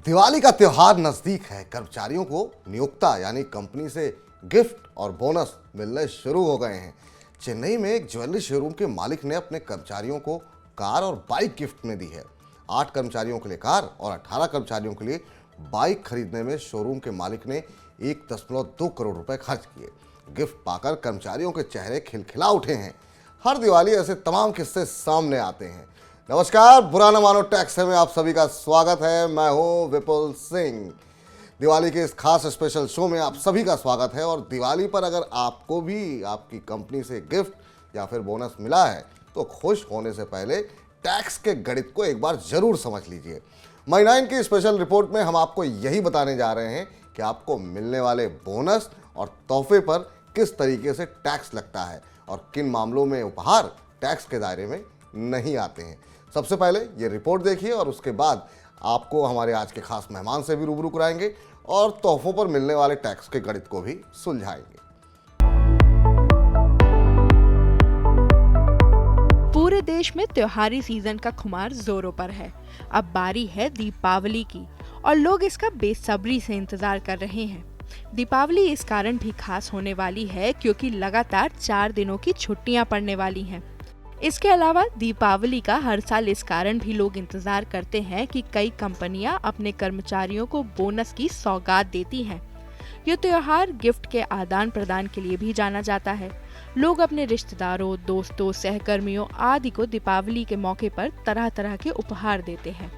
दिवाली का त्योहार नजदीक है। कर्मचारियों को नियोक्ता यानी कंपनी से गिफ्ट और बोनस मिलने शुरू हो गए हैं। चेन्नई में एक ज्वेलरी शोरूम के मालिक ने अपने कर्मचारियों को कार और बाइक गिफ्ट में दी है। 8 कर्मचारियों के लिए कार और 18 कर्मचारियों के लिए बाइक खरीदने में शोरूम के मालिक ने 1.2 करोड़ रुपए खर्च किए। गिफ्ट पाकर कर्मचारियों के चेहरे खिलखिला उठे हैं। हर दिवाली ऐसे तमाम किस्से सामने आते हैं। नमस्कार, बुरा न मानो टैक्स में आप सभी का स्वागत है। मैं हूं विपुल सिंह। दिवाली के इस खास स्पेशल शो में आप सभी का स्वागत है। और दिवाली पर अगर आपको भी आपकी कंपनी से गिफ्ट या फिर बोनस मिला है तो खुश होने से पहले टैक्स के गणित को एक बार जरूर समझ लीजिए। महीना की स्पेशल रिपोर्ट में हम आपको यही बताने जा रहे हैं कि आपको मिलने वाले बोनस और तोहफे पर किस तरीके से टैक्स लगता है और किन मामलों में उपहार टैक्स के दायरे में नहीं आते हैं। सबसे पहले ये रिपोर्ट देखिए और उसके बाद आपको हमारे आज के खास मेहमान से भी रूबरू कराएंगे और तोहफों पर मिलने वाले टैक्स के गणित को भी सुलझाएंगे। पूरे देश में त्योहारी सीजन का खुमार जोरों पर है। अब बारी है दीपावली की और लोग इसका बेसब्री से इंतजार कर रहे हैं। दीपावली इस कारण भी खास होने वाली है क्योंकि लगातार 4 दिनों की छुट्टियां पड़ने वाली हैं। इसके अलावा दीपावली का हर साल इस कारण भी लोग इंतजार करते हैं कि कई कंपनियां अपने कर्मचारियों को बोनस की सौगात देती हैं। ये त्योहार गिफ्ट के आदान प्रदान के लिए भी जाना जाता है। लोग अपने रिश्तेदारों, दोस्तों, सहकर्मियों आदि को दीपावली के मौके पर तरह तरह के उपहार देते हैं।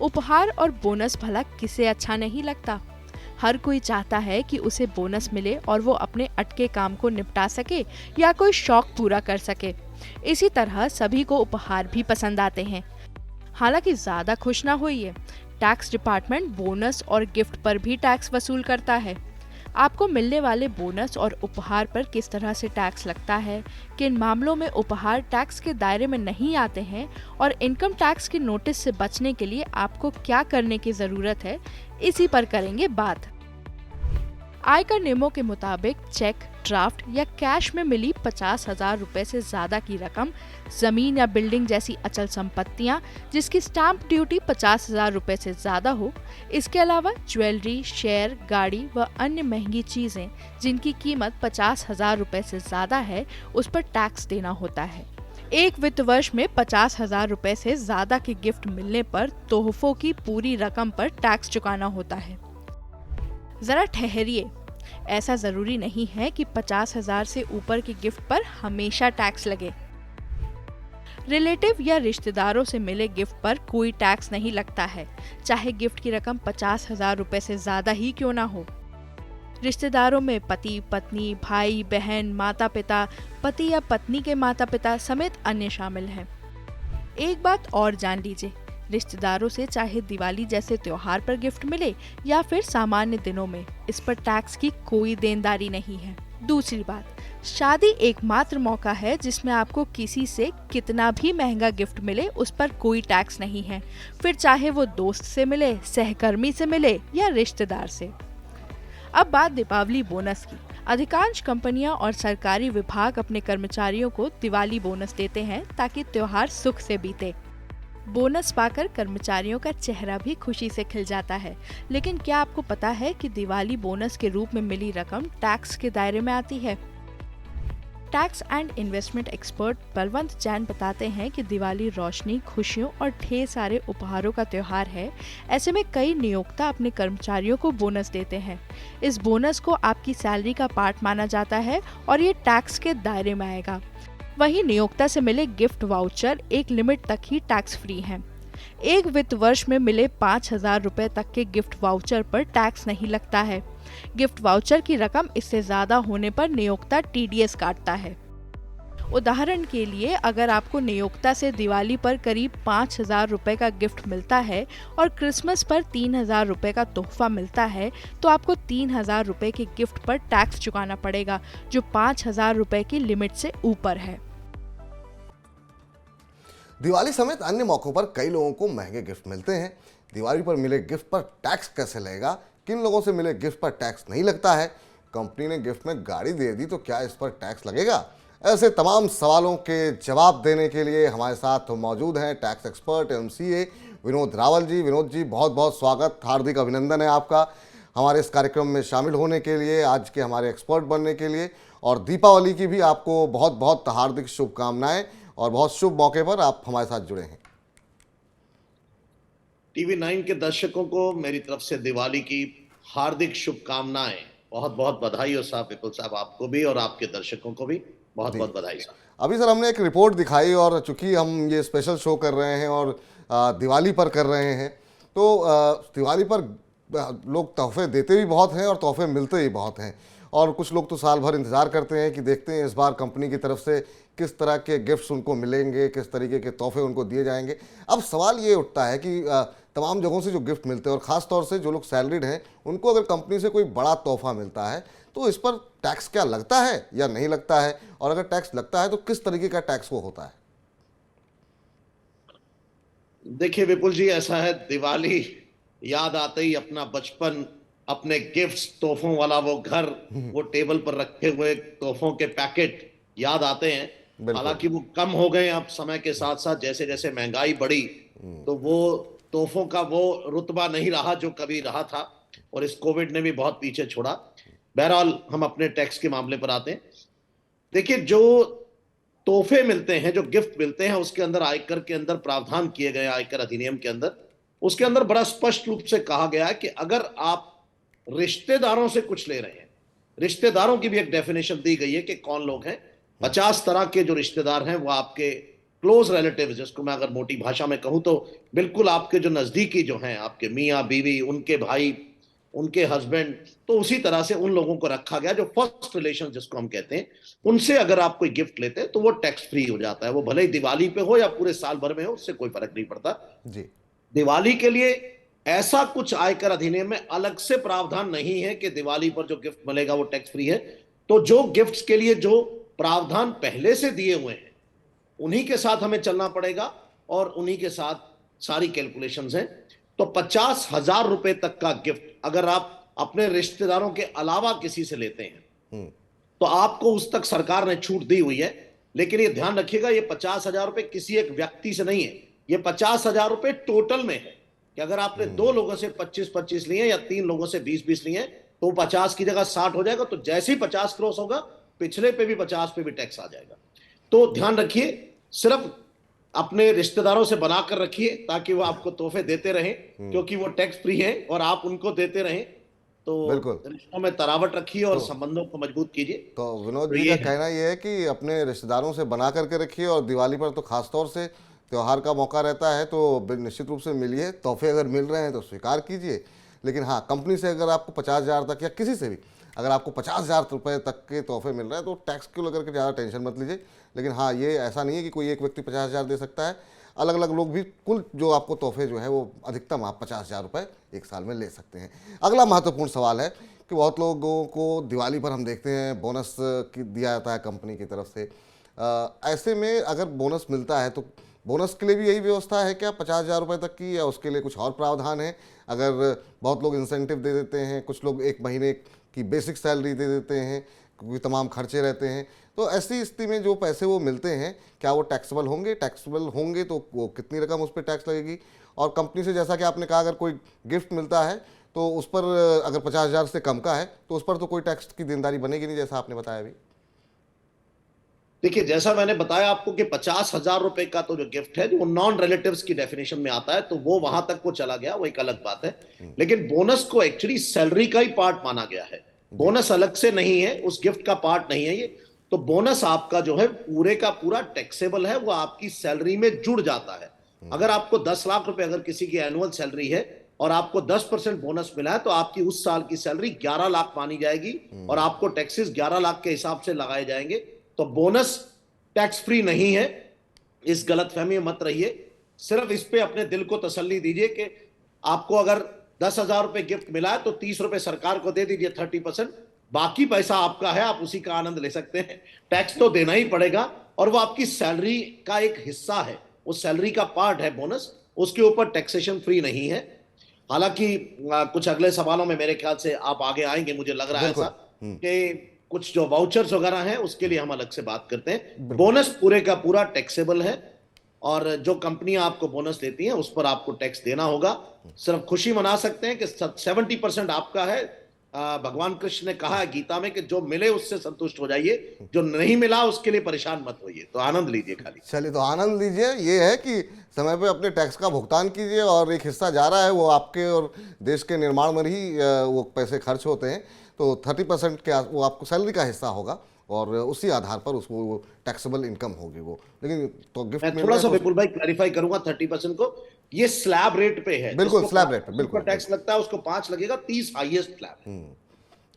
उपहार और बोनस भला किसे अच्छा नहीं लगता। हर कोई चाहता है कि उसे बोनस मिले और वो अपने अटके काम को निपटा सके या कोई शौक पूरा कर सके। इसी तरह सभी को उपहार भी पसंद आते हैं। हालांकि ज्यादा खुश ना होइए, टैक्स डिपार्टमेंट बोनस और गिफ्ट पर भी टैक्स वसूल करता है। आपको मिलने वाले बोनस और उपहार पर किस तरह से टैक्स लगता है, किन मामलों में उपहार टैक्स के दायरे में नहीं आते हैं और इनकम टैक्स के नोटिस से बचने के लिए आपको क्या करने की जरूरत है, इसी पर करेंगे बात। आयकर नियमों के मुताबिक चेक, ड्राफ्ट या कैश में मिली 50,000 रुपए से ज्यादा की रकम, जमीन या बिल्डिंग जैसी अचल संपत्तियां जिसकी स्टैंप ड्यूटी 50,000 रुपए से ज्यादा हो, इसके अलावा ज्वेलरी, शेयर, गाड़ी व अन्य महंगी चीजें जिनकी कीमत 50,000 रुपए से ज्यादा है, उस पर टैक्स देना होता है। एक वित्त वर्ष में 50,000 रुपए से ज्यादा के गिफ्ट मिलने पर तोहफों की पूरी रकम पर टैक्स चुकाना होता है। जरा ठहरिए, ऐसा जरूरी नहीं है कि 50,000 से ऊपर के गिफ्ट पर हमेशा टैक्स लगे। रिलेटिव या रिश्तेदारों से मिले गिफ्ट पर कोई टैक्स नहीं लगता है, चाहे गिफ्ट की रकम 50,000 रुपए से ज्यादा ही क्यों ना हो। रिश्तेदारों में पति, पत्नी, भाई, बहन, माता पिता, पति या पत्नी के माता पिता समेत अन्य शामिल हैं। एक बात और जान लीजिए, रिश्तेदारों से चाहे दिवाली जैसे त्योहार पर गिफ्ट मिले या फिर सामान्य दिनों में, इस पर टैक्स की कोई देनदारी नहीं है। दूसरी बात, शादी एकमात्र मौका है जिसमें आपको किसी से कितना भी महंगा गिफ्ट मिले उस पर कोई टैक्स नहीं है, फिर चाहे वो दोस्त से मिले, सहकर्मी से मिले या रिश्तेदार से। अब बात दीपावली बोनस की। अधिकांश कंपनियां और सरकारी विभाग अपने कर्मचारियों को दिवाली बोनस देते हैं ताकि त्योहार सुख से बीते। बोनस पाकर कर्मचारियों का चेहरा भी खुशी से खिल जाता है। लेकिन क्या आपको पता है कि दिवाली बोनस के रूप में मिली रकम टैक्स के दायरे में आती है? Tax and investment expert Balwant Jain बताते हैं कि दिवाली रोशनी, खुशियों और ढेर सारे उपहारों का त्योहार है। ऐसे में कई नियोक्ता अपने कर्मचारियों को बोनस देते हैं। इस बोनस को आपकी सैलरी का पार्ट माना जाता है और ये टैक्स के दायरे में आएगा। वहीं नियोक्ता से मिले गिफ्ट वाउचर एक लिमिट तक ही टैक्स फ्री हैं। एक वित्त वर्ष में मिले 5,000 रुपए तक के गिफ्ट वाउचर पर टैक्स नहीं लगता है। गिफ्ट वाउचर की रकम इससे ज्यादा होने पर नियोक्ता टीडीएस काटता है। उदाहरण के लिए, अगर आपको नियोक्ता से दिवाली पर करीब 5,000 रुपए का गिफ्ट मिलता है और क्रिसमस पर 3,000 रुपए का तोहफा मिलता है, तो आपको 3,000 रुपए के गिफ्ट पर टैक्स चुकाना पड़ेगा, जो 5,000 रुपए की लिमिट से ऊपर है। दिवाली समेत अन्य मौकों पर कई लोगों को महंगे गिफ्ट मिलते हैं। दिवाली पर मिले गिफ्ट पर टैक्स कैसे लगेगा? किन लोगों से मिले गिफ्ट पर टैक्स नहीं लगता है? कंपनी ने गिफ्ट में गाड़ी दे दी तो क्या इस पर टैक्स लगेगा? ऐसे तमाम सवालों के जवाब देने के लिए हमारे साथ मौजूद हैं टैक्स एक्सपर्ट एवं सीए विनोद रावल जी। विनोद जी, बहुत बहुत स्वागत, हार्दिक अभिनंदन है आपका हमारे इस कार्यक्रम में शामिल होने के लिए, आज के हमारे एक्सपर्ट बनने के लिए। और दीपावली की भी आपको बहुत बहुत हार्दिक शुभकामनाएं, और बहुत शुभ मौके पर आप हमारे साथ जुड़े हैं। टीवी 9 के दर्शकों को मेरी तरफ से दिवाली की हार्दिक शुभकामनाएं, बहुत बहुत बधाई। और साहब विपुल साहब, आपको भी और आपके दर्शकों को भी बहुत बहुत बधाई साहब। अभी सर हमने एक रिपोर्ट दिखाई, और चूंकि हम ये स्पेशल शो कर रहे हैं और दिवाली पर कर रहे हैं, तो दिवाली पर लोग तोहफे देते भी बहुत हैं और तोहफे मिलते ही बहुत हैं। और कुछ लोग तो साल भर इंतज़ार करते हैं कि देखते हैं इस बार कंपनी की तरफ से किस तरह के गिफ्ट्स उनको मिलेंगे, किस तरीके के तोहफे उनको दिए जाएंगे। अब सवाल ये उठता है कि तमाम जगहों से जो गिफ्ट मिलते हैं, और ख़ास तौर से जो लोग सैलरीड हैं, उनको अगर कंपनी से कोई बड़ा तोहफा मिलता है तो इस पर टैक्स क्या लगता है या नहीं लगता है, और अगर टैक्स लगता है तो किस तरीके का टैक्स वो होता है? देखिए विपुल जी, ऐसा है, दिवाली याद आते ही अपना बचपन, अपने गिफ्ट्स, तोहफों वाला वो घर, वो टेबल पर रखे हुए तोहफों के पैकेट याद आते हैं। हालांकि वो कम हो गए अब समय के साथ साथ, जैसे जैसे महंगाई बढ़ी तो वो तोहफों का वो रुतबा नहीं रहा जो कभी रहा था, और इस कोविड ने भी बहुत पीछे छोड़ा। बहरहाल हम अपने टैक्स के मामले पर आते हैं। देखिए, जो तोहफे मिलते हैं, जो गिफ्ट मिलते हैं, उसके अंदर आयकर के अंदर प्रावधान किए गए, आयकर अधिनियम के अंदर, उसके अंदर बड़ा स्पष्ट रूप से कहा गया है कि अगर आप रिश्तेदारों से कुछ ले रहे हैं, रिश्तेदारों की भी एक डेफिनेशन दी गई है कि कौन लोग हैं। 50 तरह के जो रिश्तेदार हैं वो आपके क्लोज रिलेटिव, जिसको मैं अगर मोटी भाषा में कहूं तो बिल्कुल आपके जो नजदीकी जो हैं, आपके मियाँ बीवी, उनके भाई, उनके हस्बैंड, तो उसी तरह से उन लोगों को रखा गया जो फर्स्ट रिलेशन जिसको हम कहते हैं। उनसे अगर आप कोई गिफ्ट लेते हैं तो वो टैक्स फ्री हो जाता है। वो भले ही दिवाली पे हो या पूरे साल भर में हो, उससे कोई फर्क नहीं पड़ता जी। दिवाली के लिए ऐसा कुछ आयकर अधिनियम में अलग से प्रावधान नहीं है कि दिवाली पर जो गिफ्ट मिलेगा वो टैक्स फ्री है। तो जो गिफ्ट्स के लिए जो प्रावधान पहले से दिए हुए हैं उन्हीं के साथ हमें चलना पड़ेगा, और उन्हीं के साथ सारी कैलकुलेशंस हैं। तो 50,000 रुपए तक का गिफ्ट अगर आप अपने रिश्तेदारों के अलावा किसी से लेते हैं तो आपको उस तक सरकार ने छूट दी हुई है। लेकिन ये ध्यान रखिएगा, ये 50,000 रुपए किसी एक व्यक्ति से नहीं है, ये 50,000 रुपए टोटल में है कि अगर आपने 2 लोगों से 25-25 लिए या 3 लोगों से 20-20 लिए तो 50 की जगह 60 हो जाएगा। तो जैसे ही 50 क्रॉस होगा, पिछले पे भी 50 पे भी टैक्स आ जाएगा। तो ध्यान रखिए, सिर्फ अपने रिश्तेदारों से बनाकर रखिए ताकि वो आपको तोहफे देते रहें, क्योंकि वो टैक्स फ्री है, और आप उनको देते रहें। तो रिश्तों में तरावट रखिए और संबंधों को मजबूत कीजिए। तो विनोद जी का कहना यह है कि अपने रिश्तेदारों से बना करके रखिए, और दिवाली पर तो खासतौर से त्यौहार का मौका रहता है तो निश्चित रूप से मिलिए। तोहफे अगर मिल रहे हैं तो स्वीकार कीजिए, लेकिन हाँ, कंपनी से अगर आपको 50,000 तक या किसी से भी अगर आपको 50,000 रुपये तक के तोहफे मिल रहे हैं तो टैक्स को लेकर के ज़्यादा टेंशन मत लीजिए। लेकिन हाँ, ये ऐसा नहीं है कि कोई एक व्यक्ति 50,000 दे सकता है, अलग अलग लोग भी कुल जो आपको तोहफे जो है वो अधिकतम आप 50,000 रुपये एक साल में ले सकते हैं। अगला महत्वपूर्ण सवाल है कि बहुत लोगों को दिवाली पर हम देखते हैं बोनस दिया जाता है कंपनी की तरफ से। ऐसे में अगर बोनस मिलता है तो बोनस के लिए भी यही व्यवस्था है क्या 50,000 रुपये तक की, या उसके लिए कुछ और प्रावधान है? अगर बहुत लोग इंसेंटिव दे देते हैं, कुछ लोग 1 महीने की बेसिक सैलरी दे देते हैं, क्योंकि तमाम खर्चे रहते हैं, तो ऐसी स्थिति में जो पैसे वो मिलते हैं क्या वो टैक्सेबल होंगे? टैक्सेबल होंगे तो वो कितनी रकम उस पर टैक्स लगेगी? और कंपनी से, जैसा कि आपने कहा, अगर कोई गिफ्ट मिलता है तो उस पर अगर 50,000 से कम का है तो उस पर तो कोई टैक्स की देनदारी बनेगी नहीं, जैसा आपने बताया अभी। देखिए, जैसा मैंने बताया आपको कि 50,000 रुपए का तो जो गिफ्ट है, जो नॉन रिलेटिव्स की डेफिनेशन में आता है, तो वो वहां तक वो चला गया, वो एक अलग बात है। लेकिन बोनस को एक्चुअली सैलरी का ही पार्ट माना गया है, बोनस अलग से नहीं है, उस गिफ्ट का पार्ट नहीं है ये। तो बोनस आपका जो है पूरे का पूरा टैक्सेबल है, वो आपकी सैलरी में जुड़ जाता है। अगर आपको 10 लाख रुपए अगर किसी की एनुअल सैलरी है और आपको 10% बोनस मिला है, तो आपकी उस साल की सैलरी 11 लाख मानी जाएगी और आपको टैक्सेस 11 लाख के हिसाब से लगाए जाएंगे। तो बोनस टैक्स फ्री नहीं है, इस गलतफहमी में मत रहिए। सिर्फ इस पे अपने दिल को तसल्ली दीजिए कि आपको अगर 10,000 रुपए गिफ्ट मिला है तो 30 रुपए सरकार को दे दीजिए, 30%, बाकी पैसा आपका है, आप उसी का आनंद ले सकते हैं। टैक्स तो देना ही पड़ेगा, और वो आपकी सैलरी का एक हिस्सा है, उस सैलरी का पार्ट है बोनस, उसके ऊपर टैक्सेशन फ्री नहीं है। हालांकि कुछ अगले सवालों में मेरे ख्याल से आप आगे आएंगे, मुझे लग रहा है ऐसा, कि कुछ जो वाउचर्स वगैरह हैं उसके लिए हम अलग से बात करते हैं। बोनस पूरे का पूरा टैक्सेबल है, और जो कंपनियां आपको बोनस देती हैं उस पर आपको टैक्स देना होगा। सिर्फ खुशी मना सकते हैं कि 70% आपका है। भगवान कृष्ण ने कहा है गीता में कि जो मिले उससे संतुष्ट हो जाइए, जो नहीं मिला उसके लिए परेशान मत होइए। तो आनंद लीजिए खाली। चलिए, तो आनंद लीजिए। ये है कि समय पे अपने टैक्स का भुगतान कीजिए और एक हिस्सा जा रहा है वो आपके और देश के निर्माण में ही वो पैसे खर्च होते हैं। तो 30% के वो आपको सैलरी का हिस्सा होगा और उसी आधार पर उसको वो टैक्सेबल इनकम होगी वो। लेकिन तो गिफ्ट मैं में थोड़ा सा विपुल भाई क्लैरिफाई करूंगा 30% को। ये स्लैब रेट पे है। बिल्कुल, जिसको स्लैब रेट पे, बिल्कुल टैक्स लगता है उसको 5 लगेगा, 30 हाईएस्ट स्लैब।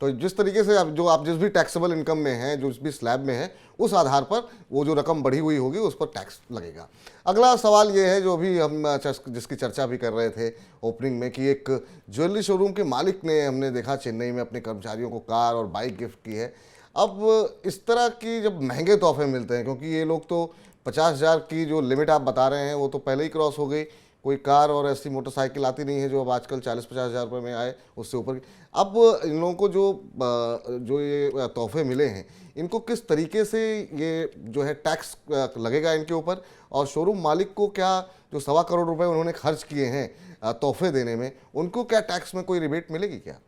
तो जिस तरीके से आप जिस भी टैक्सेबल इनकम में है, जो भी स्लैब में है, उस आधार पर वो जो रकम बढ़ी हुई होगी उस पर टैक्स लगेगा। अगला सवाल ये है जो भी हम जिसकी चर्चा भी कर रहे थे ओपनिंग में, कि एक ज्वेलरी शोरूम के मालिक ने, हमने देखा चेन्नई में अपने कर्मचारियों को कार और बाइक गिफ्ट की है। अब इस तरह की जब महंगे तोहफे मिलते हैं, क्योंकि ये लोग तो 50,000 की जो लिमिट आप बता रहे हैं वो तो पहले ही क्रॉस हो गई, कोई कार और ऐसी मोटरसाइकिल आती नहीं है जो अब आजकल 40-50 हज़ार रुपये में आए, उससे ऊपर की। अब इन लोगों को जो ये तोहफे मिले हैं, इनको किस तरीके से ये जो है टैक्स लगेगा इनके ऊपर, और शोरूम मालिक को क्या जो 1.25 करोड़ रुपए उन्होंने खर्च किए हैं तोहफे देने में, उनको क्या टैक्स में कोई रिबेट मिलेगी क्या?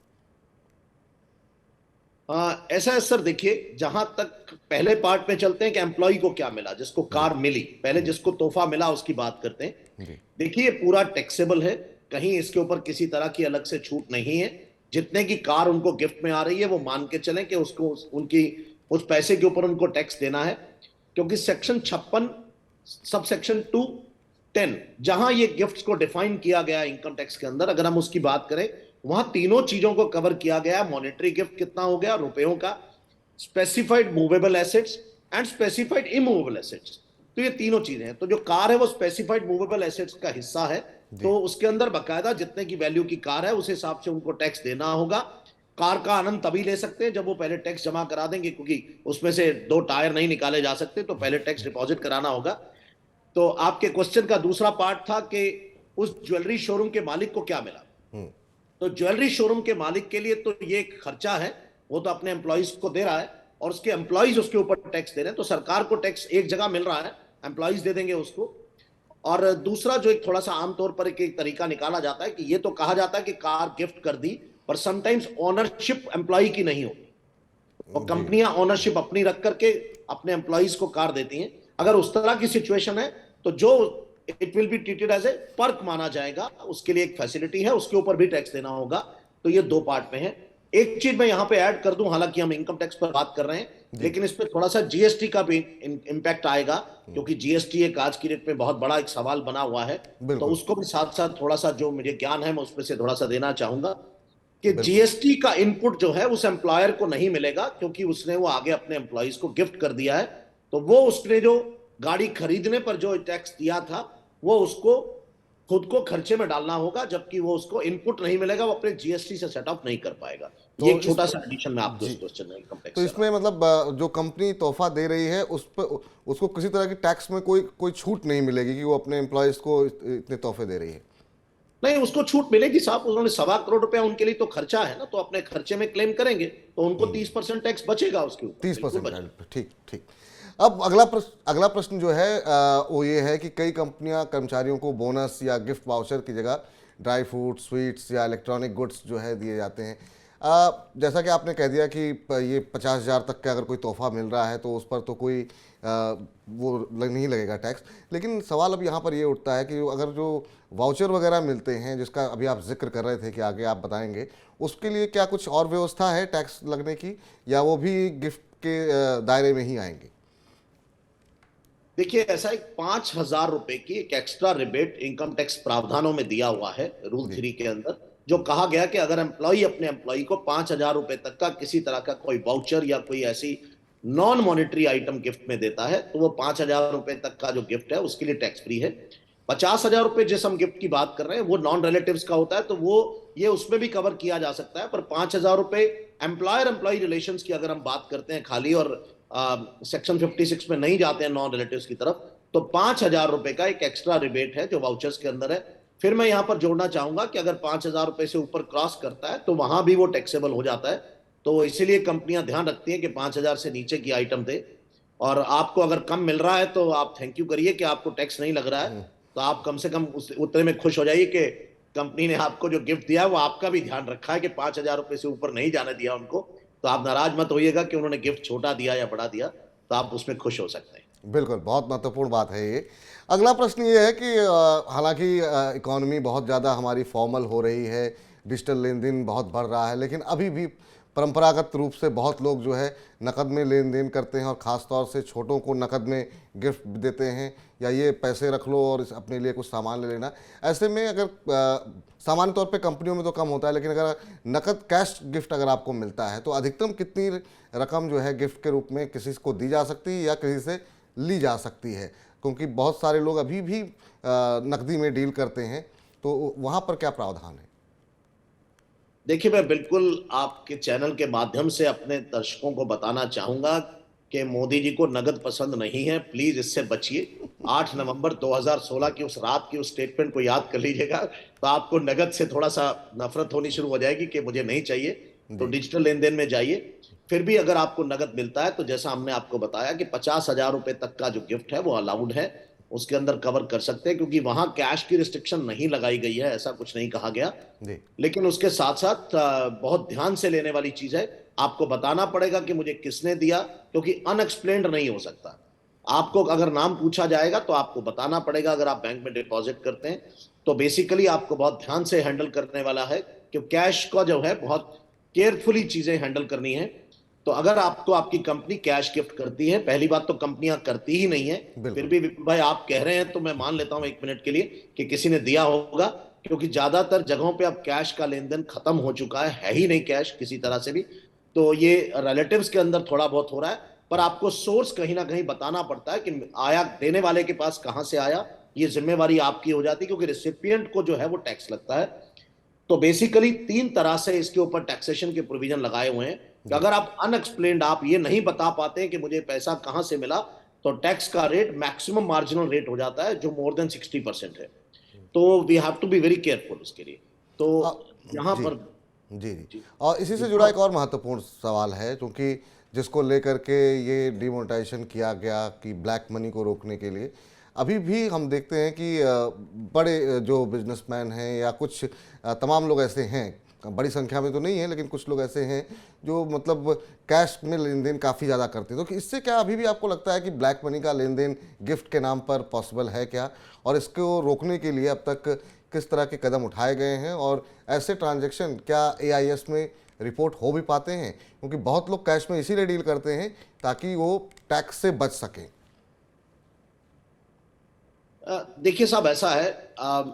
ऐसा है सर, देखिए जहां तक पहले पार्ट में चलते हैं कि एम्प्लॉय को क्या मिला, जिसको कार मिली, पहले जिसको तोहफा मिला उसकी बात करते हैं। देखिए पूरा टैक्सेबल है, कहीं इसके ऊपर किसी तरह की अलग से छूट नहीं है। जितने की कार उनको गिफ्ट में आ रही है वो मान के चलें कि उसको उनकी उस पैसे के ऊपर उनको टैक्स देना है। क्योंकि सेक्शन 56 सब सेक्शन 210 जहां ये गिफ्ट्स को डिफाइन किया गया इनकम टैक्स के अंदर, अगर हम उसकी बात करें, वहां तीनों चीजों को कवर किया गया। मॉनेटरी गिफ्ट कितना हो गया रुपयों का, specified movable assets and specified immovable assets. तो ये तीनों चीजें हैं। तो जो कार है वो स्पेसिफाइड मूवेबल एसेट्स का हिस्सा है, तो उसके अंदर बकायदा जितने की वैल्यू की कार है उस हिसाब से उनको टैक्स देना होगा। कार का आनंद तभी ले सकते हैं जब वो पहले टैक्स जमा करा देंगे, क्योंकि उसमें से 2 टायर नहीं निकाले जा सकते, तो पहले टैक्स डिपॉजिट कराना होगा। तो आपके क्वेश्चन का दूसरा पार्ट था कि उस ज्वेलरी शोरूम के मालिक को क्या मिला। तो ज्वेलरी शोरूम के मालिक के लिए तो ये एक खर्चा है, वो तो अपने एम्प्लॉइज को दे रहा है और उसके एम्प्लॉइज उसके ऊपर टैक्स दे रहे हैं। तो सरकार को टैक्स एक जगह मिल रहा है, एम्प्लॉइज दे देंगे उसको। और दूसरा जो एक थोड़ा सा आमतौर पर एक तरीका निकाला जाता है कि ये तो कहा जाता है कि कार गिफ्ट कर दी, पर समटाइम्स ओनरशिप एम्प्लॉय की नहीं होती और कंपनियां ओनरशिप अपनी रख करके अपने एम्प्लॉइज को कार देती हैं। अगर उस तरह की सिचुएशन है तो जो it will be treated as a perk माना जाएगा, उसके लिए एक फैसिलिटी है, उसके ऊपर भी टैक्स देना होगा। तो ये 2 पार्ट में है। एक चीज मैं यहां पे ऐड कर दूं, हालांकि हम इनकम टैक्स पर बात कर रहे हैं, लेकिन इस पे थोड़ा सा जीएसटी का भी इंपैक्ट आएगा, क्योंकि जीएसटी एक आज की डेट में बहुत बड़ा एक सवाल बना हुआ है। तो उसको भी साथ साथ थोड़ा सा जो मुझे ज्ञान है मैं उसमें से थोड़ा सा देना चाहूंगा कि जीएसटी का इनपुट जो है उस एम्प्लॉयर को नहीं मिलेगा, क्योंकि उसने वो आगे अपने एम्प्लॉइज को गिफ्ट कर दिया है। तो वो उसने जो गाड़ी खरीदने पर जो टैक्स दिया था वो उसको खुद को खर्चे में डालना होगा, जबकि वो उसको इनपुट नहीं मिलेगा, वो अपने जीएसटी से सेट ऑफ नहीं कर पाएगा। तो ये एक छोटा सा एडिशन में आपको इस क्वेश्चन में इनकम टैक्स। तो इसमें मतलब जो कंपनी तोहफा दे रही है उस पर उसको किसी तरह की टैक्स में कोई छूट नहीं मिलेगी कि वो अपने एम्प्लॉयज को इतने तोहफे दे रही है? नहीं, उसको छूट मिलेगी साहब। उन्होंने 1.25 करोड़ रुपया उनके लिए तो खर्चा है ना, तो अपने खर्चे में क्लेम करेंगे तो उनको 30% टैक्स बचेगा उसके ऊपर। 30%। ठीक ठीक। अब अगला प्रश्न जो है वो ये है कि कई कंपनियां कर्मचारियों को बोनस या गिफ्ट वाउचर की जगह ड्राई फ्रूट, स्वीट्स या इलेक्ट्रॉनिक गुड्स जो है दिए जाते हैं। जैसा कि आपने कह दिया कि ये 50,000 तक का अगर कोई तोहफा मिल रहा है तो उस पर तो कोई वो नहीं लगेगा टैक्स। लेकिन सवाल अब यहाँ पर ये उठता है कि अगर जो वाउचर वगैरह मिलते हैं, जिसका अभी आप जिक्र कर रहे थे कि आगे आप बताएंगे, उसके लिए क्या कुछ और व्यवस्था है टैक्स लगने की, या वो भी गिफ्ट के दायरे में ही आएंगे? देखिए, ऐसा एक 5,000 रुपए की एक एक्स्ट्रा रिबेट इनकम टैक्स प्रावधानों में दिया हुआ है रूल 3 के अंदर, जो कहा गया कि अगर एम्प्लॉय अपने एम्प्लॉय को 5,000 रुपए तक का किसी तरह का कोई वाउचर या कोई ऐसी नॉन मॉनेटरी आइटम गिफ्ट में देता है तो वो 5,000 रुपए तक का जो गिफ्ट है उसके लिए टैक्स फ्री है। 50,000 रुपए जिस हम गिफ्ट की बात कर रहे हैं वो नॉन रिलेटिव्स का होता है, तो वो ये उसमें भी कवर किया जा सकता है। पर 5,000 रुपए एम्प्लॉयर एम्प्लॉय रिलेशंस की अगर हम बात करते हैं खाली, और सेक्शन 56 में नहीं जाते हैं नॉन रिलेटिव्स की तरफ, तो 5,000 रुपए का एक एक्स्ट्रा रिबेट है जो वाउचर्स के अंदर है। फिर मैं यहां पर जोड़ना चाहूंगा कि अगर 5,000 रुपए से ऊपर क्रॉस करता है तो वहां भी वो टैक्सेबल हो जाता है। तो इसीलिए कंपनियां ध्यान रखती हैं कि 5,000 से नीचे की आइटम दे। और आपको अगर कम मिल रहा है तो आप थैंक यू करिए कि आपको टैक्स नहीं लग रहा है, तो आप कम से कम उतने में खुश हो जाइए कि कंपनी ने आपको जो गिफ्ट दिया वो आपका भी ध्यान रखा है कि 5,000 रुपए से ऊपर नहीं जाने दिया उनको। तो आप नाराज मत होइएगा कि उन्होंने गिफ्ट छोटा दिया या बड़ा दिया, तो आप उसमें खुश हो सकते हैं। बिल्कुल, बहुत महत्वपूर्ण बात है ये। अगला प्रश्न ये है कि हालांकि इकॉनमी बहुत ज़्यादा हमारी फॉर्मल हो रही है, डिजिटल लेन देन बहुत बढ़ रहा है, लेकिन अभी भी परंपरागत रूप से बहुत लोग जो है नकद में लेन देन करते हैं और ख़ास तौर से छोटों को नकद में गिफ्ट देते हैं, या ये पैसे रख लो और अपने लिए कुछ सामान ले लेना। ऐसे में अगर सामान्य तौर पे कंपनियों में तो कम होता है, लेकिन अगर नकद कैश गिफ्ट अगर आपको मिलता है तो अधिकतम कितनी रकम जो है गिफ्ट के रूप में किसी को दी जा सकती है या किसी से ली जा सकती है? क्योंकि बहुत सारे लोग अभी भी नकदी में डील करते हैं, तो वहाँ पर क्या प्रावधान है? देखिए, मैं बिल्कुल आपके चैनल के माध्यम से अपने दर्शकों को बताना चाहूंगा कि मोदी जी को नगद पसंद नहीं है, प्लीज इससे बचिए। 8 नवंबर 2016 की उस रात की उस स्टेटमेंट को याद कर लीजिएगा, तो आपको नगद से थोड़ा सा नफरत होनी शुरू हो जाएगी कि मुझे नहीं चाहिए। तो जी। डिजिटल लेन देन में जाइए। फिर भी अगर आपको नगद मिलता है तो जैसा हमने आपको बताया कि 50,000 रुपए तक का जो गिफ्ट है वो अलाउड है, उसके अंदर कवर कर सकते हैं, क्योंकि वहां कैश की रिस्ट्रिक्शन नहीं लगाई गई है, ऐसा कुछ नहीं कहा गया। जी। लेकिन उसके साथ साथ बहुत ध्यान से लेने वाली चीज है, आपको बताना पड़ेगा कि मुझे किसने दिया, क्योंकि अनएक्सप्लेन्ड नहीं हो सकता। आपको अगर नाम पूछा जाएगा तो आपको बताना पड़ेगा, अगर आप बैंक में डिपॉजिट करते हैं तो बेसिकली आपको बहुत ध्यान से हैंडल करने वाला है, कि कैश का जो है बहुत केयरफुली चीजें हैंडल करनी है। तो अगर आपको आपकी कंपनी कैश गिफ्ट करती है, पहली बात तो कंपनियां करती ही नहीं है, बिल्कुल। फिर भी विपुल भाई आप कह रहे हैं तो मैं मान लेता हूं 1 मिनट के लिए कि किसी ने दिया होगा, क्योंकि ज्यादातर जगहों पे अब कैश का लेन देन खत्म हो चुका है ही नहीं कैश किसी तरह से भी। तो ये रिलेटिव्स के अंदर थोड़ा बहुत हो रहा है, पर आपको सोर्स कहीं ना कहीं बताना पड़ता है कि आया देने वाले के पास कहां से आया, ये जिम्मेवारी आपकी हो जाती है, क्योंकि रिसिपिएंट को जो है वो टैक्स लगता है। तो बेसिकली 3 तरह से इसके ऊपर टैक्सेशन के प्रोविजन लगाए हुए हैं, कि अगर आप अनएक्सप्लेन्ड आप ये नहीं बता पाते कि मुझे पैसा कहां से मिला, तो टैक्स का रेट मैक्सिमम मार्जिनल रेट हो जाता है, जो मोर देन 60% है। तो we have to be very careful उसके लिए। तो अ, यहाँ जी। पर जी, जी। जी और इसी से जी जुड़ा एक और महत्वपूर्ण सवाल है, क्योंकि जिसको लेकर के ये डिमोनेटाइजेशन किया गया कि ब्लैक मनी को रोकने के लिए, अभी भी हम देखते हैं कि बड़े जो बिजनेसमैन हैं या कुछ तमाम लोग ऐसे हैं, बड़ी संख्या में तो नहीं है लेकिन कुछ लोग ऐसे हैं जो मतलब कैश में लेन देन काफ़ी ज़्यादा करते हैं। तो इससे क्या अभी भी आपको लगता है कि ब्लैक मनी का लेन देन गिफ्ट के नाम पर पॉसिबल है क्या, और इसको रोकने के लिए अब तक किस तरह के कदम उठाए गए हैं, और ऐसे ट्रांजैक्शन क्या एआईएस में रिपोर्ट हो भी पाते हैं? क्योंकि बहुत लोग कैश में इसीलिए डील करते हैं ताकि वो टैक्स से बच सकें। देखिए साहब, ऐसा है,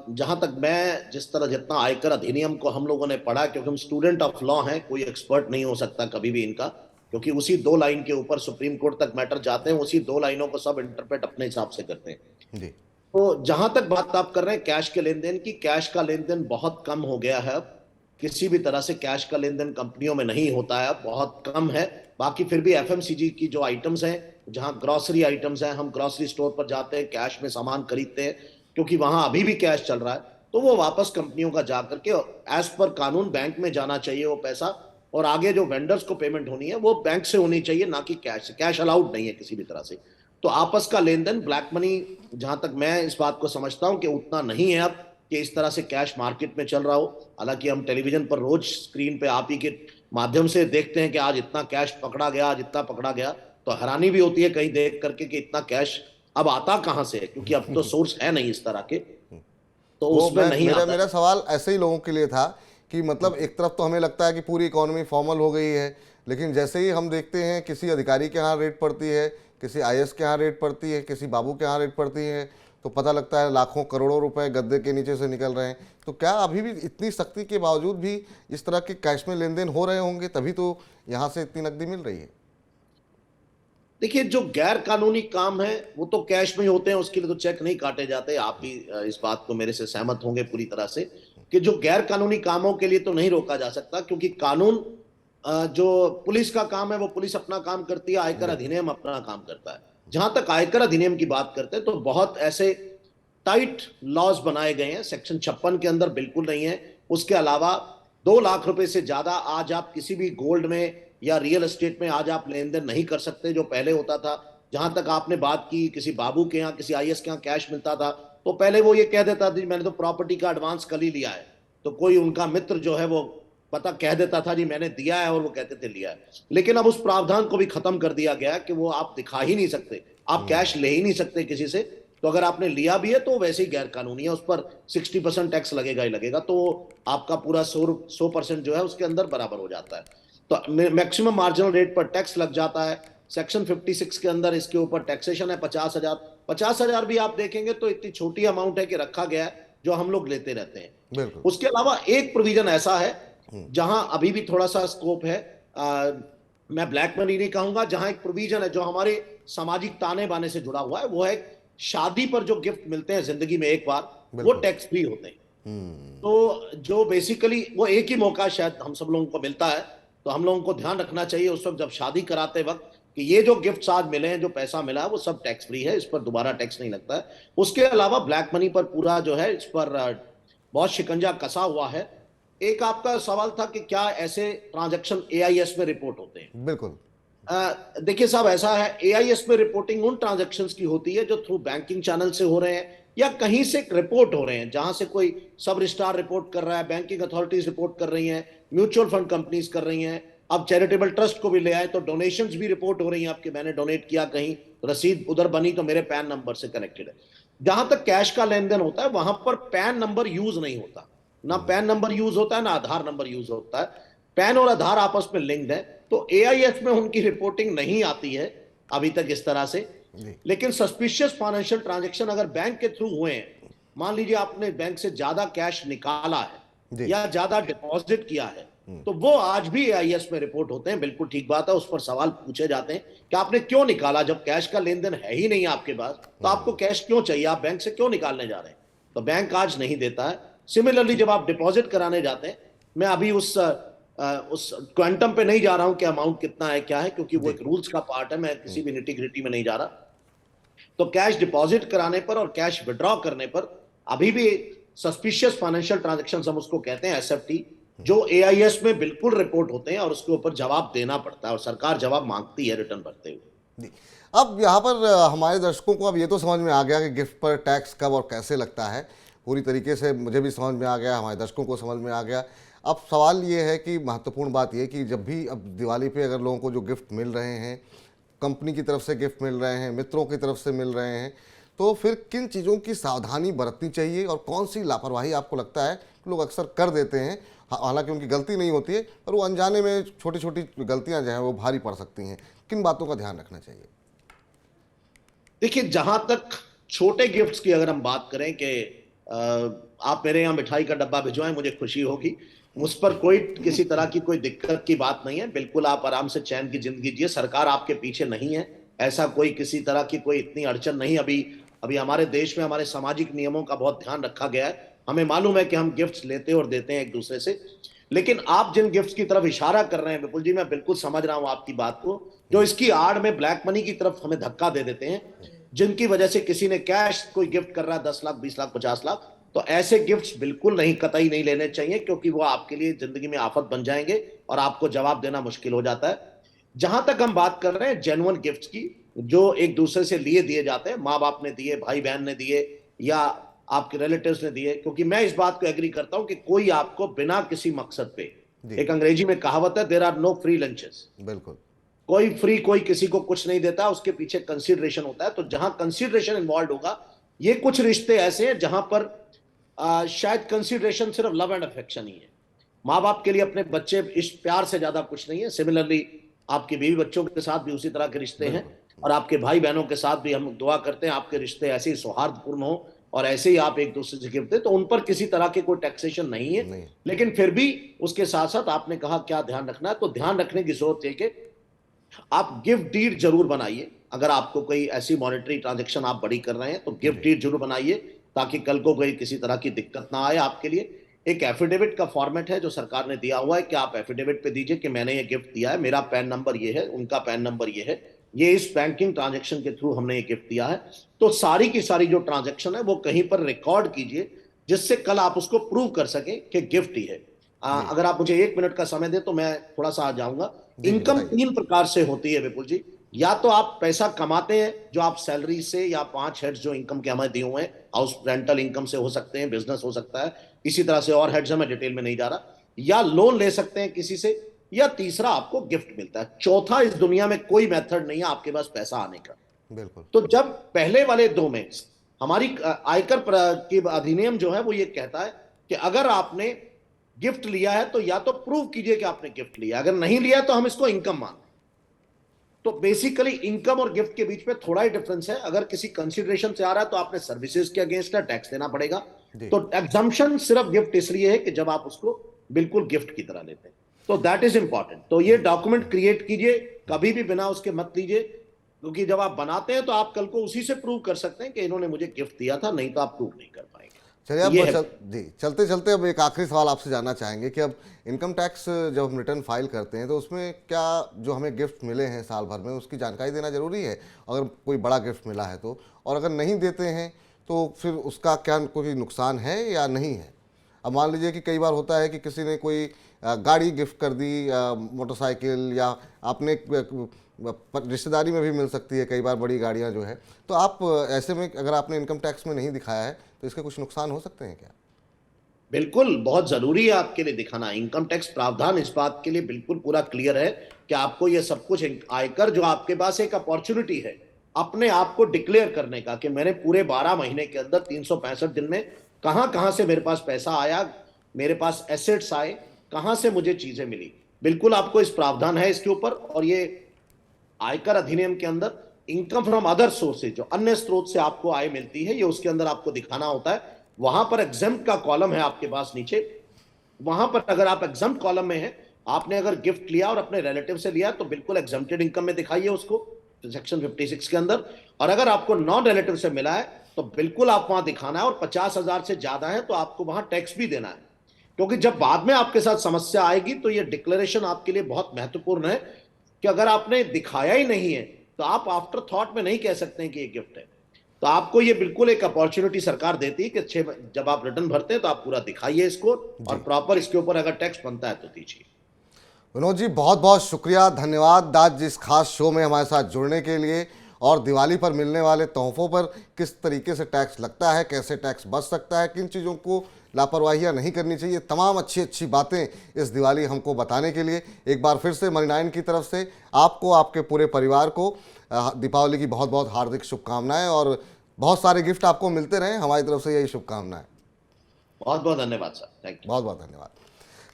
जहां तक मैं जिस तरह जितना आयकर अधिनियम को हम लोगों ने पढ़ा, क्योंकि हम स्टूडेंट ऑफ लॉ हैं, कोई एक्सपर्ट नहीं हो सकता कभी भी इनका, क्योंकि उसी 2 लाइन के ऊपर सुप्रीम कोर्ट तक मैटर जाते हैं, उसी 2 लाइनों को सब इंटरप्रेट अपने हिसाब से करते हैं। जी। तो जहां तक बात आप कर रहे हैं कैश के लेन देन की, कैश का लेन देन बहुत कम हो गया है अब। किसी भी तरह से कैश का लेन देन कंपनियों में नहीं होता है, अब बहुत कम है। बाकी फिर भी एफएमसीजी की जो आइटम्स हैं, जहां ग्रोसरी आइटम्स हैं, हम ग्रोसरी स्टोर पर जाते हैं, कैश में सामान खरीदते हैं, क्योंकि वहां अभी भी कैश चल रहा है, तो वो वापस कंपनियों का जा करके एज पर कानून बैंक में जाना चाहिए वो पैसा, और आगे जो वेंडर्स को पेमेंट होनी है वो बैंक से होनी चाहिए, ना कि कैश से। कैश अलाउड नहीं है किसी भी तरह से। तो आपस का लेन देन ब्लैक मनी, जहां तक मैं इस बात को समझता हूं कि उतना नहीं है अब कि इस तरह से कैश मार्केट में चल रहा हो। हालांकि हम टेलीविजन पर रोज स्क्रीन पे आप ही के माध्यम से देखते हैं कि आज इतना कैश पकड़ा गया, आज इतना पकड़ा गया, तो हैरानी भी होती है कहीं देख करके कि इतना कैश अब आता कहां से है, क्योंकि अब तो सोर्स है नहीं इस तरह के, तो वो उसमें मैं नहीं मेरा आता। मेरा सवाल ऐसे ही लोगों के लिए था कि मतलब एक तरफ तो हमें लगता है कि पूरी इकोनॉमी फॉर्मल हो गई है, लेकिन जैसे ही हम देखते हैं किसी अधिकारी के यहाँ रेट पड़ती है, किसी आईएएस के यहाँ रेट पड़ती है, किसी बाबू के यहाँ रेट पड़ती है, तो पता लगता है लाखों करोड़ों रुपए गद्दे के नीचे से निकल रहे हैं। तो क्या अभी भी इतनी सख्ती के बावजूद भी इस तरह के कैश में लेन देन हो रहे होंगे, तभी तो यहाँ से इतनी नकदी मिल रही है? देखिए, जो गैर कानूनी काम है वो तो कैश में ही होते हैं, उसके लिए तो चेक नहीं काटे जाते। आप भी इस बात को मेरे से सहमत होंगे पूरी तरह से, कि जो गैर कानूनी कामों के लिए तो नहीं रोका जा सकता, क्योंकि कानून, जो पुलिस का काम है वो पुलिस अपना काम करती है, आयकर अधिनियम अपना काम करता है। जहां तक आयकर अधिनियम की बात करते हैं तो बहुत ऐसे टाइट लॉज बनाए गए हैं, सेक्शन 56 के अंदर बिल्कुल नहीं है। उसके अलावा 2 लाख रुपए से ज्यादा आज आप किसी भी गोल्ड में या रियल एस्टेट में आज आप लेन देन नहीं कर सकते, जो पहले होता था। जहां तक आपने बात की, किसी बाबू के यहाँ, किसी आईएएस के यहाँ कैश मिलता था तो पहले वो ये कह देता था मैंने तो प्रॉपर्टी का एडवांस कल ही लिया है, तो कोई उनका मित्र जो है वो पता कह देता था जी मैंने दिया है, और वो कहते थे लिया है। लेकिन अब उस प्रावधान को भी खत्म कर दिया गया है कि वो आप दिखा ही नहीं सकते, आप कैश ले ही नहीं सकते किसी से। तो अगर आपने लिया भी है तो वैसे ही गैर कानूनी है, उस पर 60% टैक्स लगेगा ही लगेगा, तो आपका पूरा 100% जो है उसके अंदर बराबर हो जाता है। तो मैक्सिमम मार्जिनल रेट पर टैक्स लग जाता है। सेक्शन 56 के अंदर इसके ऊपर टैक्सेशन है 50,000। 50,000 भी आप देखेंगे तो इतनी छोटी अमाउंट है कि रखा गया है जो हम लोग लेते रहते हैं। बिल्कुल। उसके अलावा एक प्रोविजन ऐसा है जहां अभी भी थोड़ा सा स्कोप है, मैं ब्लैक मनी नहीं कहूंगा, जहां एक प्रोविजन है जो हमारे सामाजिक ताने बाने से जुड़ा हुआ है, वो है शादी पर जो गिफ्ट मिलते हैं जिंदगी में एक बार, वो बिल्कुल। टैक्स फ्री होते हैं। तो जो बेसिकली वो एक ही मौका शायद हम सब लोगों को मिलता है, तो हम लोगों को ध्यान रखना चाहिए उस वक्त जब शादी कराते वक्त कि ये जो गिफ्ट्स आज मिले हैं, जो पैसा मिला है, वो सब टैक्स फ्री है, इस पर दोबारा टैक्स नहीं लगता है। उसके अलावा ब्लैक मनी पर पूरा जो है इस पर बहुत शिकंजा कसा हुआ है। एक आपका सवाल था कि क्या ऐसे ट्रांजैक्शन एआईएस में रिपोर्ट होते हैं। बिल्कुल। देखिए साहब, ऐसा है, एआईएस में रिपोर्टिंग उन ट्रांजैक्शंस की होती है जो थ्रू बैंकिंग चैनल से हो रहे हैं या कहीं से रिपोर्ट हो रहे हैं, जहां से कोई सब रजिस्ट्रार रिपोर्ट कर रहा है, बैंकिंग अथॉरिटीज रिपोर्ट कर रही हैं, म्यूचुअल फंड कंपनीज कर रही हैं। अब चैरिटेबल ट्रस्ट को भी ले आए तो डोनेशंस भी रिपोर्ट हो रही हैं आपके, मैंने डोनेट किया कहीं, रसीद उधर बनी तो मेरे पैन नंबर से कनेक्टेड है। जहां तक कैश का लेन देन होता है वहां पर पैन नंबर यूज नहीं होता, ना पैन नंबर यूज होता है ना आधार नंबर यूज होता है। पैन और आधार आपस में लिंक्ड है, तो एआईएस में उनकी रिपोर्टिंग नहीं आती है अभी तक इस तरह से। लेकिन सस्पिशियस फाइनेंशियल ट्रांजैक्शन अगर बैंक के थ्रू हुए हैं, मान लीजिए आपने बैंक से ज्यादा कैश निकाला है या ज्यादा डिपॉजिट किया है, तो वो आज भी एआईएस में रिपोर्ट होते हैं। बिल्कुल ठीक बात है, उस पर सवाल पूछे जाते हैं कि आपने क्यों निकाला, जब कैश का लेन देन है ही नहीं आपके पास, तो आपको कैश क्यों चाहिए, आप बैंक से क्यों निकालने जा रहे हैं, तो बैंक आज नहीं देता है। सिमिलरली जब आप डिपॉजिट कराने जाते हैं, मैं अभी उस क्वांटम पे नहीं जा रहा हूं कि अमाउंट कितना है क्या है, क्योंकि वो एक रूल्स का पार्ट है, मैं किसी भी निटी ग्रिटी में नहीं जा रहा। तो कैश डिपॉजिट कराने पर और कैश विड्रॉ करने पर अभी भी सस्पिशियस फाइनेंशियल ट्रांजैक्शन हम उसको कहते हैं, एसएफटी, जो एआईएस में बिल्कुल रिपोर्ट होते हैं और उसके ऊपर जवाब देना पड़ता है, और सरकार जवाब मांगती है रिटर्न भरते हुए। जी। अब यहाँ पर हमारे दर्शकों को अब ये तो समझ में आ गया कि गिफ्ट पर टैक्स कब और कैसे लगता है, पूरी तरीके से मुझे भी समझ में आ गया, हमारे दर्शकों को समझ में आ गया। अब सवाल ये है कि महत्वपूर्ण बात ये कि जब भी अब दिवाली पे अगर लोगों को जो गिफ्ट मिल रहे हैं, कंपनी की तरफ से गिफ्ट मिल रहे हैं, मित्रों की तरफ से मिल रहे हैं, तो फिर किन चीज़ों की सावधानी बरतनी चाहिए और कौन सी लापरवाही आपको लगता है लोग अक्सर कर देते हैं, हालांकि उनकी गलती नहीं होती है, पर वो अनजाने में छोटी छोटी गलतियां जो हैं वो भारी पड़ सकती हैं। किन बातों का ध्यान रखना चाहिए? देखिए, जहां तक छोटे गिफ्ट्स की अगर हम बात करें कि आप मेरे यहाँ मिठाई का डब्बा भिजवाएं, मुझे खुशी होगी, उस पर कोई किसी तरह की कोई दिक्कत की बात नहीं है। बिल्कुल आप आराम से चैन की जिंदगी जिए, सरकार आपके पीछे नहीं है, ऐसा कोई किसी तरह की कोई इतनी अड़चन नहीं। अभी अभी हमारे देश में हमारे सामाजिक नियमों का बहुत ध्यान रखा गया है। हमें मालूम है कि हम गिफ्ट्स लेते और देते हैं एक दूसरे से, लेकिन आप जिन गिफ्ट्स की तरफ इशारा कर रहे हैं विपुल जी, मैं बिल्कुल समझ रहा हूं आपकी बात को, जो इसकी आड़ में ब्लैक मनी की तरफ हमें धक्का दे देते हैं, जिनकी वजह से किसी ने कैश कोई गिफ्ट कर रहा है 10 लाख 20 लाख 50 लाख, तो ऐसे गिफ्ट्स बिल्कुल नहीं, कतई नहीं लेने चाहिए, क्योंकि वो आपके लिए जिंदगी में आफत बन जाएंगे और आपको जवाब देना मुश्किल हो जाता है। जहां तक हम बात कर रहे हैं जेन्युइन गिफ्ट्स की, जो एक दूसरे से लिए दिए जाते हैं, माँ बाप ने दिए, भाई बहन ने दिए, या आपके रिलेटिव्स ने दिए, क्योंकि मैं इस बात को एग्री करता हूं कि कोई आपको बिना किसी मकसद पे, एक अंग्रेजी में कहावत है, there are no free lunches, बिल्कुल कोई फ्री कोई किसी को कुछ नहीं देता, उसके पीछे कंसीडरेशन होता है। तो जहां कंसीडरेशन इन्वॉल्व होगा, ये कुछ रिश्ते ऐसे हैं जहां पर शायद कंसीडरेशन सिर्फ लव एंड अफेक्शन ही है। माँ बाप के लिए अपने बच्चे इस प्यार से ज्यादा कुछ नहीं है। सिमिलरली आपके बीवी बच्चों के साथ भी उसी तरह के रिश्ते हैं, और आपके भाई बहनों के साथ भी हम दुआ करते हैं आपके रिश्ते ऐसे ही सौहार्दपूर्ण हो और ऐसे ही आप एक दूसरे से गिफ्ट दें, तो उन पर किसी तरह के कोई टैक्सेशन नहीं है। लेकिन फिर भी उसके साथ साथ आपने कहा क्या ध्यान रखना है, तो ध्यान रखने की जरूरत है कि आप गिफ्ट डीड जरूर बनाइए। अगर आपको कोई ऐसी मॉनेटरी ट्रांजैक्शन आप बड़ी कर रहे हैं तो गिफ्ट डीड जरूर बनाइए, ताकि कल को कोई किसी तरह की दिक्कत ना आए आपके लिए। एक एफिडेविट का फॉर्मेट है जो सरकार ने दिया हुआ है कि आप एफिडेविट पे दीजिए कि मैंने ये गिफ्ट दिया है, मेरा पैन नंबर ये है, उनका पैन नंबर ये है, ये इस बैंकिंग ट्रांजैक्शन के थ्रू हमने ये गिफ्ट दिया है। तो सारी की सारी जो ट्रांजैक्शन है वो कहीं पर रिकॉर्ड कीजिए, जिससे कल आप उसको प्रूव कर सकें कि गिफ्ट ही है। अगर आप मुझे 1 मिनट का समय दे तो मैं थोड़ा सा आ जाऊंगा। इनकम 3 प्रकार से होती है विपुल जी। या तो आप पैसा कमाते हैं जो आप सैलरी से, या 5 हेड्स जो इनकम के हमें दिए हुए हैं, हाउस रेंटल इनकम से हो सकते हैं, बिजनेस हो सकता है, इसी तरह से और हेड्स है, मैं डिटेल में नहीं जा रहा, या लोन ले सकते हैं किसी से, या तीसरा आपको गिफ्ट मिलता है। चौथा इस दुनिया में कोई मेथड नहीं है आपके पास पैसा आने का। बिल्कुल। तो जब पहले वाले दो में हमारी आयकर की अधिनियम जो है वो ये कहता है कि अगर आपने गिफ्ट लिया है तो या तो प्रूव कीजिए कि आपने गिफ्ट लिया, अगर नहीं लिया तो हम इसको इनकम मानते हैं। तो बेसिकली इनकम और गिफ्ट के बीच में थोड़ा ही डिफरेंस है। अगर किसी कंसिडरेशन से आ रहा है तो आपने सर्विसेज के अगेंस्ट है टैक्स देना पड़ेगा। जी। तो एग्जम्पशन सिर्फ गिफ्ट इसलिए है कि जब आप उसको बिल्कुल गिफ्ट की तरह लेते हैं, तो दैट इज इंपॉर्टेंट। तो ये डॉक्यूमेंट क्रिएट कीजिए, कभी भी बिना उसके मत लीजिए, क्योंकि जब आप बनाते हैं तो आप कल को उसी से प्रूव कर सकते हैं कि इन्होंने मुझे गिफ्ट दिया था, नहीं तो आप प्रूव नहीं कर पाएंगे। चलिए अब ये है। जी चलते चलते अब एक आखिरी सवाल आपसे जानना चाहेंगे कि अब इनकम टैक्स जब हम रिटर्न फाइल करते हैं तो उसमें क्या जो हमें गिफ्ट मिले हैं साल भर में उसकी जानकारी देना जरूरी है, अगर कोई बड़ा गिफ्ट मिला है तो, और अगर नहीं देते हैं तो फिर उसका क्या कोई नुकसान है या नहीं है? अब मान लीजिए कि कई बार होता है कि किसी ने कोई गाड़ी गिफ्ट कर दी, मोटरसाइकिल, या आपने रिश्तेदारी में भी मिल सकती है कई बार बड़ी गाड़ियां जो है, तो आप ऐसे में अगर आपने इनकम टैक्स में नहीं दिखाया है तो इसके कुछ नुकसान हो सकते हैं क्या? बिल्कुल, बहुत जरूरी है आपके लिए दिखाना। इनकम टैक्स प्रावधान इस बात के लिए बिल्कुल पूरा क्लियर है कि आपको ये सब कुछ आयकर, जो आपके पास एक अपॉर्चुनिटी है अपने आप को डिक्लेयर करने का कि मैंने पूरे 12 महीने के अंदर 365 दिन में कहां कहां से मेरे पास पैसा आया, मेरे पास एसेट्स आए, कहां से मुझे चीजें मिली। बिल्कुल आपको इस प्रावधान है इसके ऊपर। और ये आयकर अधिनियम के अंदर इनकम फ्रॉम अदर सोर्सेज, जो अन्य स्रोत से आपको आय मिलती है, ये उसके अंदर आपको दिखाना होता है। वहां पर एग्जेम्प्ट का कॉलम है आपके पास नीचे, वहां पर अगर आप एग्जेम्प्ट कॉलम में हैं, आपने अगर गिफ्ट लिया और अपने रिलेटिव से लिया तो बिल्कुल एग्जेम्प्टेड इनकम में दिखाइए उसको सेक्शन 56 के अंदर। और अगर आपको नॉन रिलेटिव से मिला है तो बिल्कुल आप वहां दिखाना है, और 50,000 से ज्यादा है तो आपको वहां टैक्स भी देना है। क्योंकि जब बाद में आपके साथ समस्या आएगी तो ये डिक्लेरेशन आपके लिए बहुत महत्वपूर्ण है कि अगर आपने दिखाया ही नहीं है तो आप आफ्टर थॉट में नहीं कह सकते हैं कि ये गिफ्ट है। तो आपको ये बिल्कुल एक अपॉर्चुनिटी सरकार देती है कि जब आप रिटर्न भरते हैं तो आप पूरा दिखाइए इसको, और प्रॉपर इसके ऊपर अगर टैक्स बनता है तो दीजिए। विनोद जी बहुत बहुत शुक्रिया, धन्यवाद आज इस खास शो में हमारे साथ जुड़ने के लिए, और दिवाली पर मिलने वाले तोहफों पर किस तरीके से टैक्स लगता है, कैसे टैक्स बच सकता है, किन चीज़ों को लापरवाहियाँ नहीं करनी चाहिए, तमाम अच्छी अच्छी बातें इस दिवाली हमको बताने के लिए एक बार फिर से मनी9 की तरफ से आपको, आपके पूरे परिवार को दीपावली की बहुत बहुत हार्दिक शुभकामनाएं, और बहुत सारे गिफ्ट आपको मिलते रहें, हमारी तरफ से यही शुभकामनाएं। बहुत बहुत धन्यवाद सर, थैंक यू। बहुत बहुत धन्यवाद।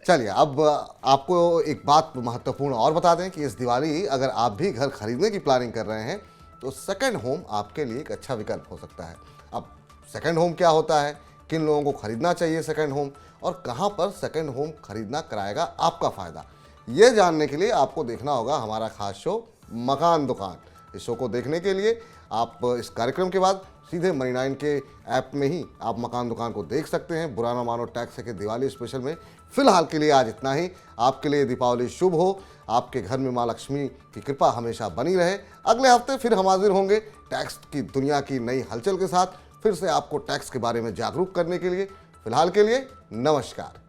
चलिए अब आपको एक बात महत्वपूर्ण और बता दें कि इस दिवाली अगर आप भी घर खरीदने की प्लानिंग कर रहे हैं तो सेकंड होम आपके लिए एक अच्छा विकल्प हो सकता है। अब सेकंड होम क्या होता है, किन लोगों को खरीदना चाहिए सेकंड होम, और कहां पर सेकंड होम खरीदना कराएगा आपका फ़ायदा, ये जानने के लिए आपको देखना होगा हमारा खास शो मकान दुकान। इस शो को देखने के लिए आप इस कार्यक्रम के बाद सीधे मनी9 के ऐप में ही आप मकान दुकान को देख सकते हैं। बुरा ना मानो टैक्स के दिवाली स्पेशल में फिलहाल के लिए आज इतना ही। आपके लिए दीपावली शुभ हो, आपके घर में माँ लक्ष्मी की कृपा हमेशा बनी रहे। अगले हफ्ते फिर हम हाजिर होंगे टैक्स की दुनिया की नई हलचल के साथ, फिर से आपको टैक्स के बारे में जागरूक करने के लिए। फिलहाल के लिए नमस्कार।